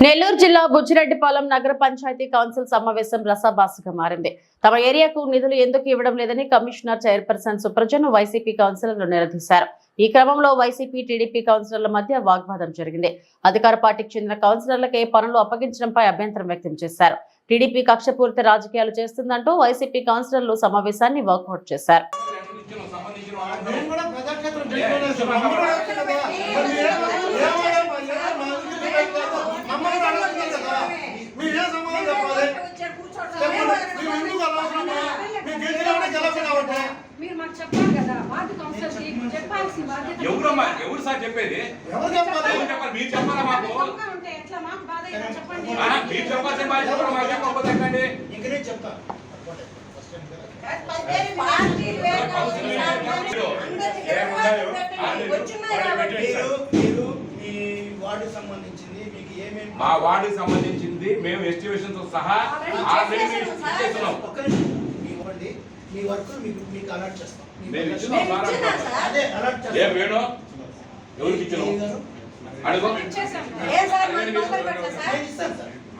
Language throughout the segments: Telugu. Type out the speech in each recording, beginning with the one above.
నెల్లూరు జిల్లా బుచ్చిరెడ్డిపాలెం నగర పంచాయతీ కౌన్సిల్ సమావేశం రసాభాసగా మారింది. తమ ఏరియాకు నిధులు ఎందుకు ఇవ్వడం లేదని కమిషనర్ చైర్పర్సన్ సుప్రజను వైసీపీ కౌన్సిలర్లు నిలదీశారు. ఈ క్రమంలో వైసీపీ టీడీపీ కౌన్సిలర్ల మధ్య వాగ్వాదం జరిగింది. అధికార పార్టీకి చెందిన కౌన్సిలర్లకే పనులు అప్పగించడంపై అభ్యంతరం వ్యక్తం చేశారు. టీడీపీ కక్షపూరిత రాజకీయాలు చేస్తుందంటూ వైసీపీ కౌన్సిలర్లు సమావేశాన్ని వాకౌట్ చేశారు. ఎవరు సార్ చెప్పేది? మీరు చెప్పాలా? మాకు మీరు చెప్పాల్సిన బాధ్యత మాకు చెప్పకపోతే ఇంకనే చెప్తాను. మా వార్డుకి సంబంధించింది మేము ఎస్టిమేషన్ తో సహా ఆల్రెడీ చేస్తున్నాం. మీ వర్క్ మీకు అలర్ట్ చేస్తాం.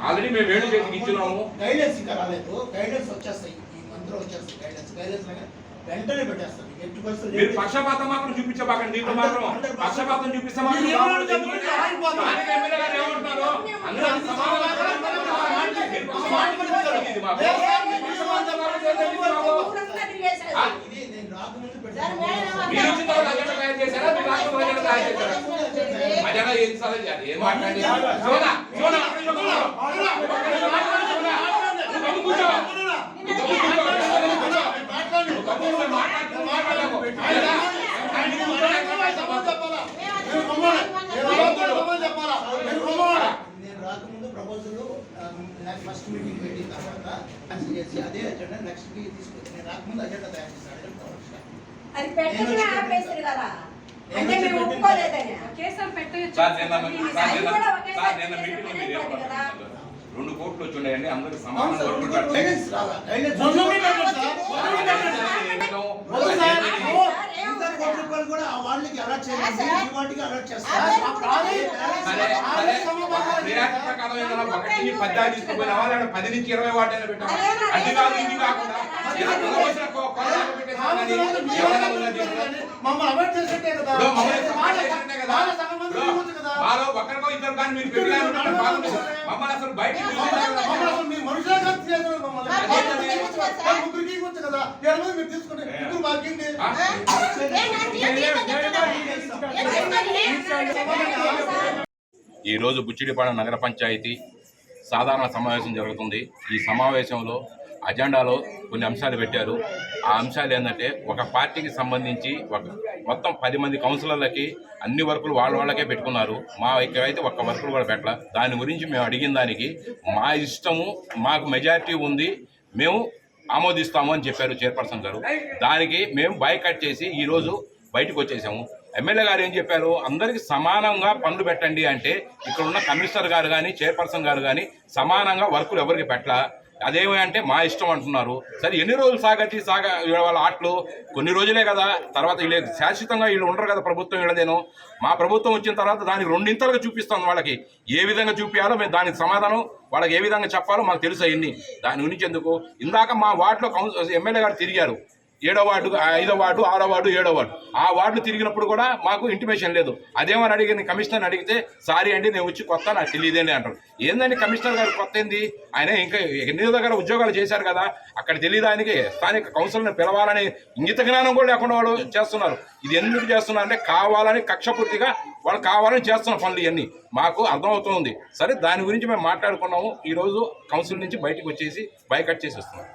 ఆల్రెడీ మేము వేణు చేతికి ఇచ్చినాము. గైడెన్స్ ఇంకా రాలేదు. గైడెన్స్ వచ్చేస్తాయి, ఈ మంత్లో వచ్చేస్తాయి. గైడెన్స్ వెంటనే పెట్టేస్తాం. మీరు పక్షపాతం మాత్రం చూపించబాకండి. దీంట్లో మాత్రం పక్షపాతం చూపిస్తే మాత్రం ఏం మాట్లాడి ఫస్ట్ మీటింగ్ పెట్టిన తర్వాత చేసి అదే అజెండా నెక్స్ట్ కి తీసుకొచ్చి నేను రాకముందు అజెండా తయారు చేస్తాను. అది పెట్టకనే ఆపేశారు కదా. అంటే మేము ఒప్పుకోలేదని కేసులు పెట్టొచ్చు. సార్ నిన్న మీటింగ్ లో మీరు 2 కోట్లు వచ్చున్నాయండి. అందరికి సమానం కూడా వాళ్ళకి అలర్ట్ చేయాలి. వాటికి అలర్ట్ చేస్తారు. ఒకటి 10 తీసుకుపోయినావా లేదా 10 నుంచి 20 వాటైనా పెట్టావా? అది కాదు ఇది కాకుండా ఒకరికో ఇద్దరు కానీ మీరు పెట్టారు మమ్మల్ని అసలు బయట ఈరోజు బుచ్చిరెడ్డిపాలెం నగర పంచాయతీ సాధారణ సమావేశం జరుగుతుంది. ఈ సమావేశంలో అజెండాలో కొన్ని అంశాలు పెట్టారు. ఆ అంశాలు ఏంటంటే ఒక పార్టీకి సంబంధించి మొత్తం 10 మంది కౌన్సిలర్లకి అన్ని వర్కులు వాళ్ళకే పెట్టుకున్నారు. మా ఇక్కడైతే ఒక్క వర్కులు కూడా పెట్టాల. దాని గురించి మేము అడిగిన దానికి మా ఇష్టము, మాకు మెజారిటీ ఉంది, మేము ఆమోదిస్తాము అని చెప్పారు చైర్పర్సన్ గారు. దానికి మేము బాయ్కాట్ చేసి ఈరోజు బయటకు వచ్చేసాము. ఎమ్మెల్యే గారు ఏం చెప్పారు, అందరికీ సమానంగా పనులు పెట్టండి అంటే ఇక్కడ ఉన్న కమిషనర్ గారు కానీ చైర్పర్సన్ గారు కానీ సమానంగా వర్కులు ఎవరికి పెట్టలా. అదేమి అంటే మా ఇష్టం అంటున్నారు. సరే ఎన్ని రోజులు వాళ్ళ ఆటలు కొన్ని రోజులే కదా, తర్వాత వీళ్ళు శాశ్వతంగా వీళ్ళు ఉండరు కదా, ప్రభుత్వం వీళ్ళదేనో. మా ప్రభుత్వం వచ్చిన తర్వాత దానికి 2 ఇంతలుగా చూపిస్తాం. వాళ్ళకి ఏ విధంగా చూపించాలో మేము దానికి సమాధానం వాళ్ళకి ఏ విధంగా చెప్పాలో మాకు తెలుసు. అవన్నీ దాని గురించి ఎందుకు. ఇందాక మా వార్డులో ఎమ్మెల్యే గారు తిరిగారు. 7వ వార్డు, 5వ వార్డు, 6వ వార్డు, 7వ వార్డు. ఆ వార్డులు తిరిగినప్పుడు కూడా మాకు ఇంటిమేషన్ లేదు. అదేమని అడిగిన కమిషనర్ అడిగితే సారీ అండి నేను వచ్చి కొత్త, నాకు తెలియదండి అంటారు. ఏందండి కమిషనర్ గారు కొత్త ఏంది? ఆయన ఇంకా ఎన్ని దగ్గర ఉద్యోగాలు చేశారు కదా, అక్కడ తెలియదు ఆయనకి. స్థానిక కౌన్సిల్ని పిలవాలని ఇంగిత జ్ఞానం కూడా లేకుండా వాళ్ళు చేస్తున్నారు. ఇది ఎందుకు చేస్తున్నారు అంటే కావాలని కక్షపూర్తిగా వాళ్ళు కావాలని చేస్తున్న పనులు ఇవన్నీ మాకు అర్థమవుతుంది. సరే దాని గురించి మేము మాట్లాడుకున్నాము. ఈరోజు కౌన్సిల్ నుంచి బయటకు వచ్చేసి బాయ్కాట్ చేసి వస్తున్నాం.